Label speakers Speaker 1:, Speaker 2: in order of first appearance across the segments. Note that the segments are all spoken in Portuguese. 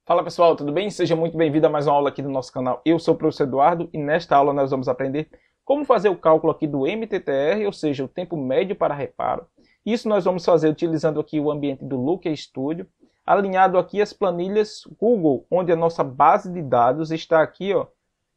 Speaker 1: Fala pessoal, tudo bem? Seja muito bem-vindo a mais uma aula aqui do nosso canal. Eu sou o professor Eduardo e nesta aula nós vamos aprender como fazer o cálculo aqui do MTTR, ou seja, o tempo médio para reparo. Isso nós vamos fazer utilizando aqui o ambiente do Looker Studio, alinhado aqui as planilhas Google, onde a nossa base de dados está aqui, ó,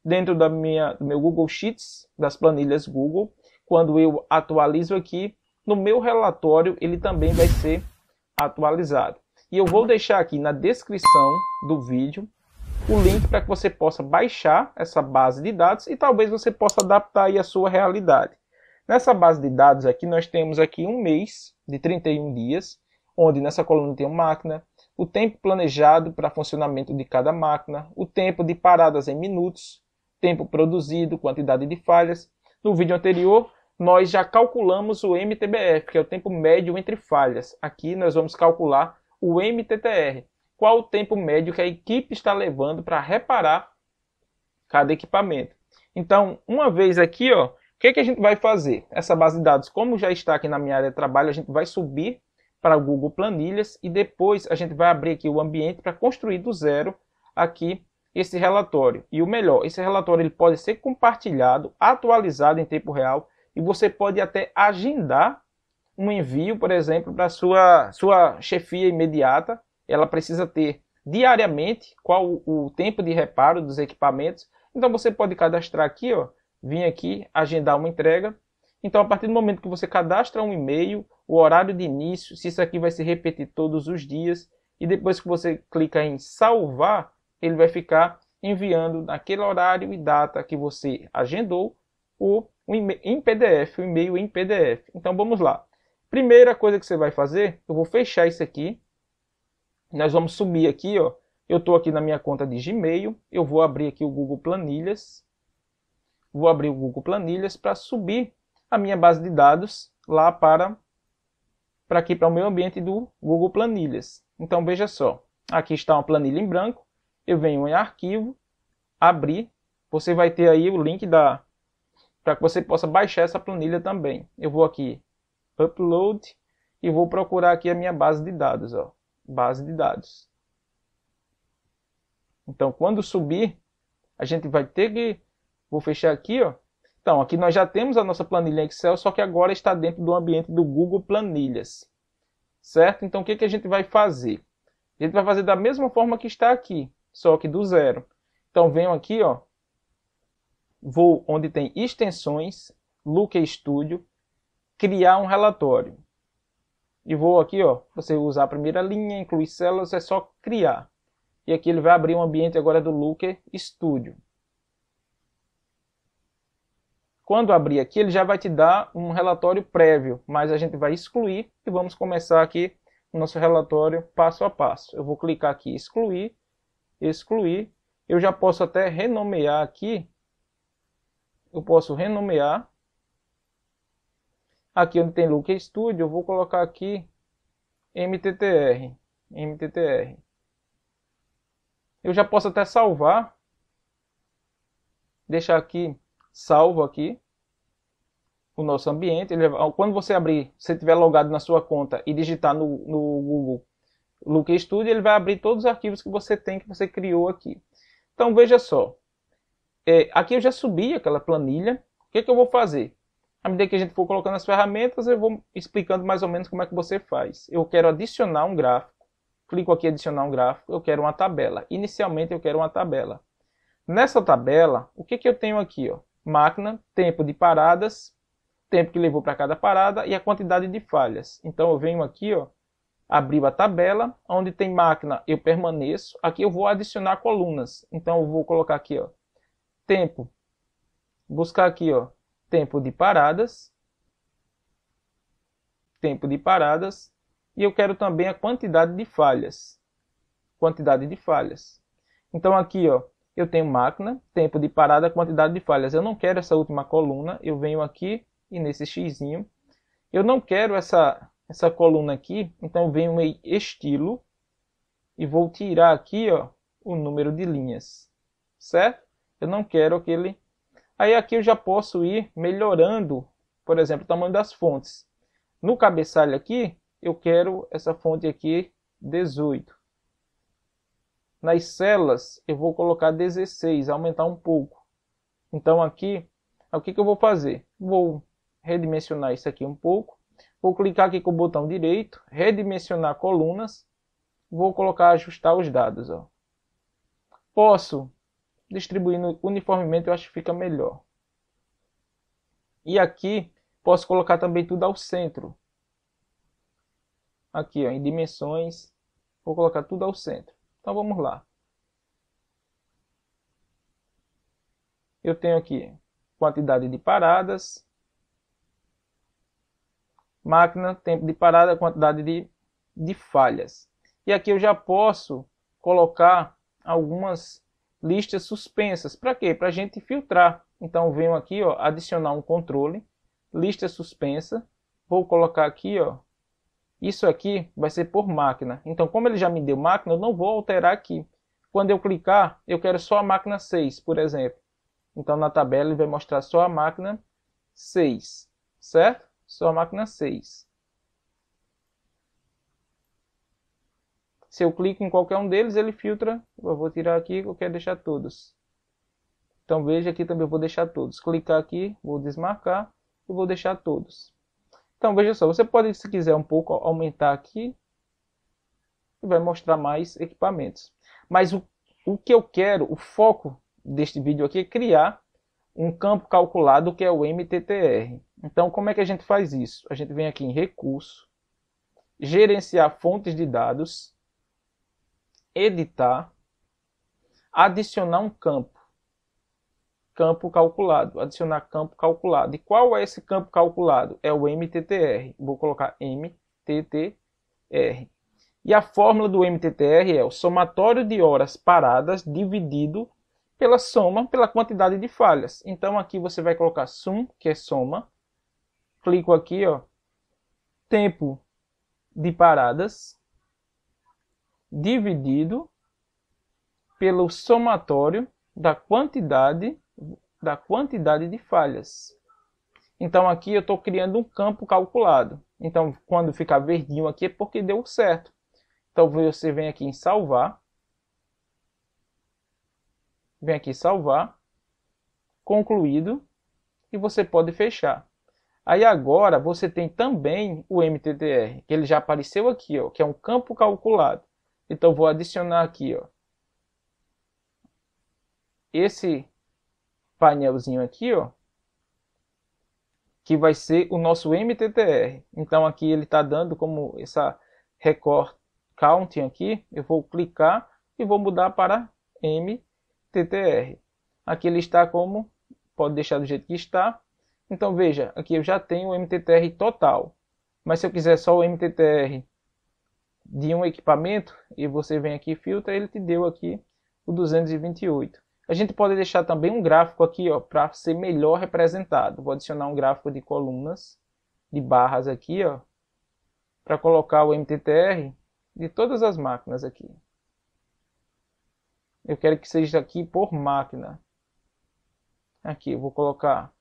Speaker 1: dentro do meu Google Sheets, das planilhas Google. Quando eu atualizo aqui, no meu relatório ele também vai ser atualizado. E eu vou deixar aqui na descrição do vídeo o link para que você possa baixar essa base de dados e talvez você possa adaptar aí a sua realidade. Nessa base de dados aqui nós temos aqui um mês de 31 dias, onde nessa coluna tem uma máquina, o tempo planejado para funcionamento de cada máquina, o tempo de paradas em minutos, tempo produzido, quantidade de falhas. No vídeo anterior nós já calculamos o MTBF, que é o tempo médio entre falhas. Aqui nós vamos calcular o MTTR. Qual o tempo médio que a equipe está levando para reparar cada equipamento. Então, uma vez aqui, ó, o que a gente vai fazer? Essa base de dados, como já está aqui na minha área de trabalho, a gente vai subir para o Google Planilhas e depois a gente vai abrir aqui o ambiente para construir do zero aqui esse relatório. E o melhor, esse relatório ele pode ser compartilhado, atualizado em tempo real e você pode até agendar um envio, por exemplo, para a sua chefia imediata. Ela precisa ter diariamente qual o tempo de reparo dos equipamentos. Então você pode cadastrar aqui, ó, vir aqui, agendar uma entrega. Então a partir do momento que você cadastra um e-mail, o horário de início, se isso aqui vai se repetir todos os dias, e depois que você clica em salvar, ele vai ficar enviando naquele horário e data que você agendou em PDF, o e-mail em PDF. Então vamos lá. Primeira coisa que você vai fazer, eu vou fechar isso aqui. Nós vamos subir aqui, ó. Eu estou aqui na minha conta de Gmail. Eu vou abrir aqui o Google Planilhas. Vou abrir o Google Planilhas para subir a minha base de dados lá para aqui para o meu ambiente do Google Planilhas. Então veja só, aqui está uma planilha em branco. Eu venho em arquivo, abrir. Você vai ter aí o link para que você possa baixar essa planilha também. Eu vou aqui upload e vou procurar aqui a minha base de dados, ó, base de dados. Então, quando subir, a gente vai ter que, vou fechar aqui, ó. Então, aqui nós já temos a nossa planilha em Excel, só que agora está dentro do ambiente do Google Planilhas, certo? Então, o que a gente vai fazer? A gente vai fazer da mesma forma que está aqui, só que do zero. Então, venho aqui, ó, vou onde tem extensões, Looker Studio, criar um relatório. E vou aqui, ó, você usar a primeira linha, incluir células, é só criar. E aqui ele vai abrir um ambiente agora do Looker Studio. Quando abrir aqui, ele já vai te dar um relatório prévio, mas a gente vai excluir e vamos começar aqui o nosso relatório passo a passo. Eu vou clicar aqui, excluir, excluir. Eu já posso até renomear aqui. Eu posso renomear. Aqui onde tem Looker Studio, eu vou colocar aqui MTTR. MTTR. Eu já posso até salvar. Deixar aqui, salvo aqui, o nosso ambiente. Quando você abrir, se você estiver logado na sua conta e digitar no Google Looker Studio, ele vai abrir todos os arquivos que você tem, que você criou aqui. Então veja só. Aqui eu já subi aquela planilha. O que eu vou fazer? À medida que a gente for colocando as ferramentas, eu vou explicando mais ou menos como é que você faz. Eu quero adicionar um gráfico. Clico aqui em adicionar um gráfico. Eu quero uma tabela. Inicialmente eu quero uma tabela. Nessa tabela, o que eu tenho aqui? Ó? Máquina, tempo de paradas, tempo que levou para cada parada e a quantidade de falhas. Então eu venho aqui, ó, abrir a tabela. Onde tem máquina eu permaneço. Aqui eu vou adicionar colunas. Então eu vou colocar aqui, ó, tempo. Buscar aqui, ó, tempo de paradas, e eu quero também a quantidade de falhas, Então aqui, ó, eu tenho máquina, tempo de parada, quantidade de falhas. Eu não quero essa última coluna, eu venho aqui e nesse xizinho, eu não quero essa coluna aqui, então eu venho em estilo e vou tirar aqui, ó, o número de linhas, certo? Eu não quero aquele. Aí aqui eu já posso ir melhorando, por exemplo, o tamanho das fontes. No cabeçalho aqui, eu quero essa fonte aqui 18. nas células eu vou colocar 16, aumentar um pouco. Então aqui, o que eu vou fazer? Vou redimensionar isso aqui um pouco. Vou clicar aqui com o botão direito, redimensionar colunas. Vou colocar ajustar os dados. Ó. Posso distribuir uniformemente, eu acho que fica melhor. E aqui posso colocar também tudo ao centro. Aqui ó, em dimensões, vou colocar tudo ao centro. Então vamos lá. Eu tenho aqui quantidade de paradas, máquina, tempo de parada, quantidade de falhas. E aqui eu já posso colocar algumas listas suspensas. Para quê? Para a gente filtrar. Então venho aqui, ó, adicionar um controle, lista suspensa. Vou colocar aqui, ó, isso aqui vai ser por máquina. Então como ele já me deu máquina, eu não vou alterar aqui. Quando eu clicar, eu quero só a máquina 6, por exemplo. Então na tabela ele vai mostrar só a máquina 6, certo? Só a máquina 6. Se eu clico em qualquer um deles, ele filtra. Eu vou tirar aqui, eu quero deixar todos. Então veja aqui também eu vou deixar todos. Clicar aqui, vou desmarcar e vou deixar todos. Então veja só, você pode, se quiser um pouco, aumentar aqui. E vai mostrar mais equipamentos. Mas o que eu quero, o foco deste vídeo aqui é criar um campo calculado que é o MTTR. Então como é que a gente faz isso? A gente vem aqui em recurso, gerenciar fontes de dados, editar, adicionar um campo calculado, adicionar campo calculado. E qual é esse campo calculado? É o MTTR. Vou colocar MTTR. E a fórmula do MTTR é o somatório de horas paradas dividido pela soma, pela quantidade de falhas. Então aqui você vai colocar sum, que é soma. Clico aqui, ó, tempo de paradas dividido pelo somatório da quantidade de falhas. Então aqui eu estou criando um campo calculado. Então quando ficar verdinho aqui é porque deu certo. Então você vem aqui em salvar. Vem aqui salvar. Concluído. E você pode fechar. Aí agora você tem também o MTTR, que ele já apareceu aqui, ó, que é um campo calculado. Então vou adicionar aqui, ó, esse painelzinho aqui, ó, que vai ser o nosso MTTR. Então aqui ele está dando como essa record counting aqui. Eu vou clicar e vou mudar para MTTR. Aqui ele está como, pode deixar do jeito que está. Então veja, aqui eu já tenho o MTTR total. Mas se eu quiser só o MTTR de um equipamento, e você vem aqui e filtra, ele te deu aqui o 228. A gente pode deixar também um gráfico aqui, ó, para ser melhor representado. Vou adicionar um gráfico de colunas, de barras aqui, ó, para colocar o MTTR de todas as máquinas aqui. Eu quero que seja aqui por máquina. Aqui eu vou colocar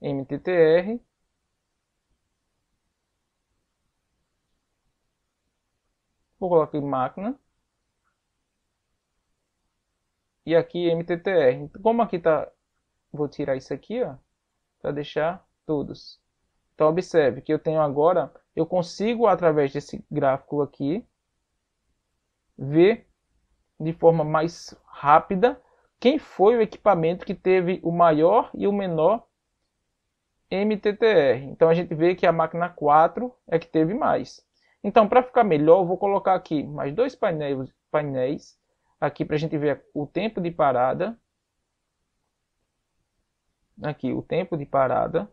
Speaker 1: MTTR. Vou colocar aqui máquina. E aqui MTTR. Como aqui tá, vou tirar isso aqui, ó, para deixar todos. Então observe que eu tenho agora, eu consigo através desse gráfico aqui ver de forma mais rápida quem foi o equipamento que teve o maior e o menor MTTR. Então a gente vê que a máquina 4 é que teve mais. Então para ficar melhor eu vou colocar aqui mais dois painéis aqui para a gente ver o tempo de parada. Aqui o tempo de parada.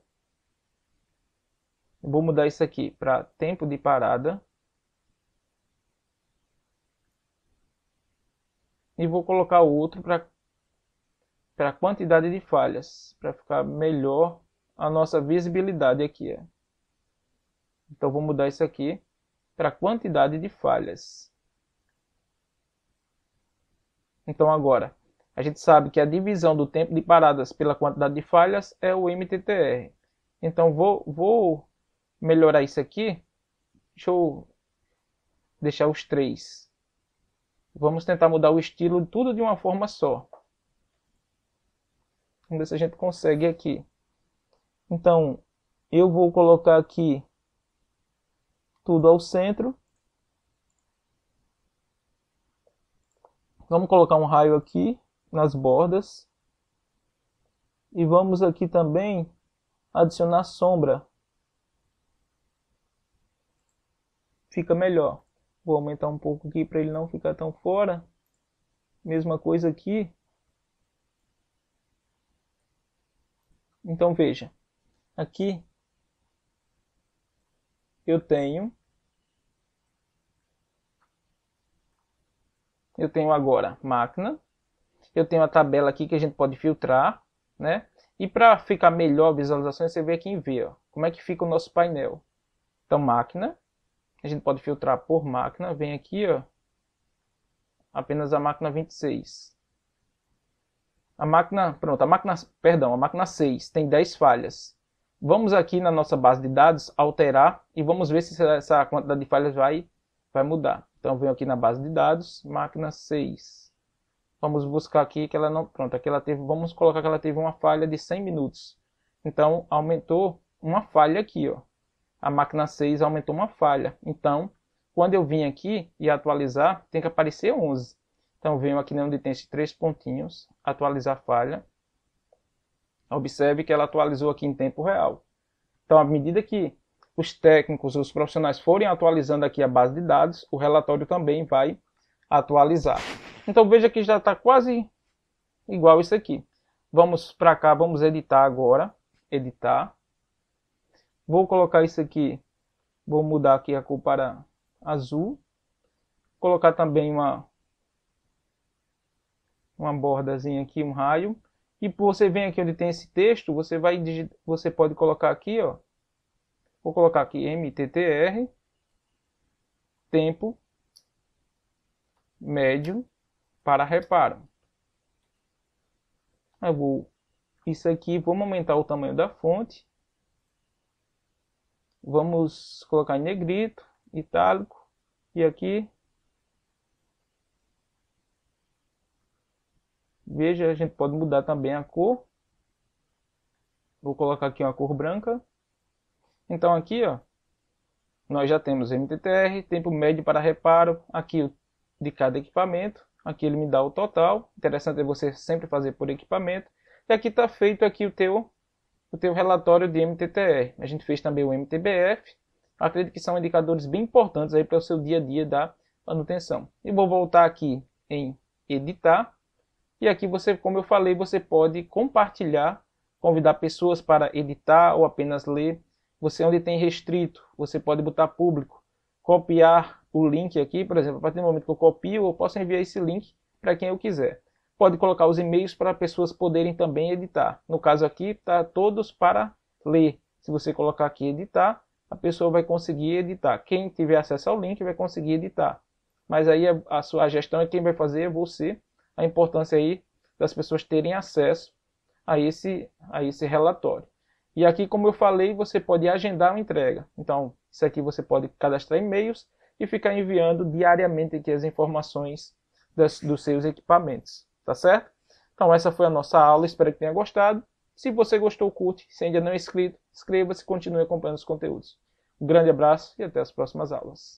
Speaker 1: Eu vou mudar isso aqui para tempo de parada. E vou colocar outro para a quantidade de falhas, para ficar melhor a nossa visibilidade aqui. Então vou mudar isso aqui para a quantidade de falhas. Então agora, a gente sabe que a divisão do tempo de paradas pela quantidade de falhas é o MTTR. Então vou melhorar isso aqui. Deixa eu deixar os três Vamos tentar mudar o estilo de tudo de uma forma só. Vamos ver se a gente consegue aqui. Então, eu vou colocar aqui tudo ao centro. Vamos colocar um raio aqui nas bordas. E vamos aqui também adicionar sombra. Fica melhor. Vou aumentar um pouco aqui para ele não ficar tão fora. Mesma coisa aqui. Então veja. Aqui eu tenho agora máquina. Eu tenho a tabela aqui que a gente pode filtrar, né? E para ficar melhor a visualização, você vê aqui em V, ó, como é que fica o nosso painel. Então máquina, a gente pode filtrar por máquina, vem aqui, ó, apenas a máquina 26. A máquina 6 tem 10 falhas. Vamos aqui na nossa base de dados alterar e vamos ver se essa quantidade de falhas vai mudar. Então venho aqui na base de dados, máquina 6. Vamos buscar aqui que ela não, pronto, aqui ela teve, vamos colocar que ela teve uma falha de 100 minutos. Então aumentou uma falha aqui, ó. A máquina 6 aumentou uma falha. Então, quando eu vim aqui e atualizar, tem que aparecer 11. Então eu venho aqui onde tem esses 3 pontinhos, atualizar falha. Observe que ela atualizou aqui em tempo real. Então, à medida que os técnicos, os profissionais forem atualizando aqui a base de dados, o relatório também vai atualizar. Então, veja que já está quase igual isso aqui. Vamos para cá, vamos editar agora. Editar. Vou colocar isso aqui, vou mudar aqui a cor para azul. Colocar também uma bordazinha aqui, um raio. E você vem aqui onde tem esse texto, você pode colocar aqui, ó. Vou colocar aqui MTTR, tempo médio para reparo. Isso aqui, vamos aumentar o tamanho da fonte. Vamos colocar em negrito, itálico, e aqui, veja, a gente pode mudar também a cor. Vou colocar aqui uma cor branca. Então aqui, ó, nós já temos MTTR, tempo médio para reparo, aqui de cada equipamento. Aqui ele me dá o total. Interessante é você sempre fazer por equipamento. E aqui está feito aqui o teu relatório de MTTR. A gente fez também o MTBF. Acredito que são indicadores bem importantes aí para o seu dia a dia da manutenção. E vou voltar aqui em editar. E aqui você, como eu falei, você pode compartilhar, convidar pessoas para editar ou apenas ler. Você onde tem restrito, você pode botar público. Copiar o link aqui, por exemplo, a partir do momento que eu copio, eu posso enviar esse link para quem eu quiser. Pode colocar os e-mails para pessoas poderem também editar. No caso aqui, está todos para ler. Se você colocar aqui editar, a pessoa vai conseguir editar. Quem tiver acesso ao link vai conseguir editar. Mas aí a sua gestão é quem vai fazer é você. A importância aí das pessoas terem acesso a esse relatório. E aqui, como eu falei, você pode agendar uma entrega. Então, isso aqui você pode cadastrar e-mails e ficar enviando diariamente aqui as informações dos seus equipamentos. Tá certo? Então, essa foi a nossa aula. Espero que tenha gostado. Se você gostou, curte. Se ainda não é inscrito, inscreva-se e continue acompanhando os conteúdos. Um grande abraço e até as próximas aulas.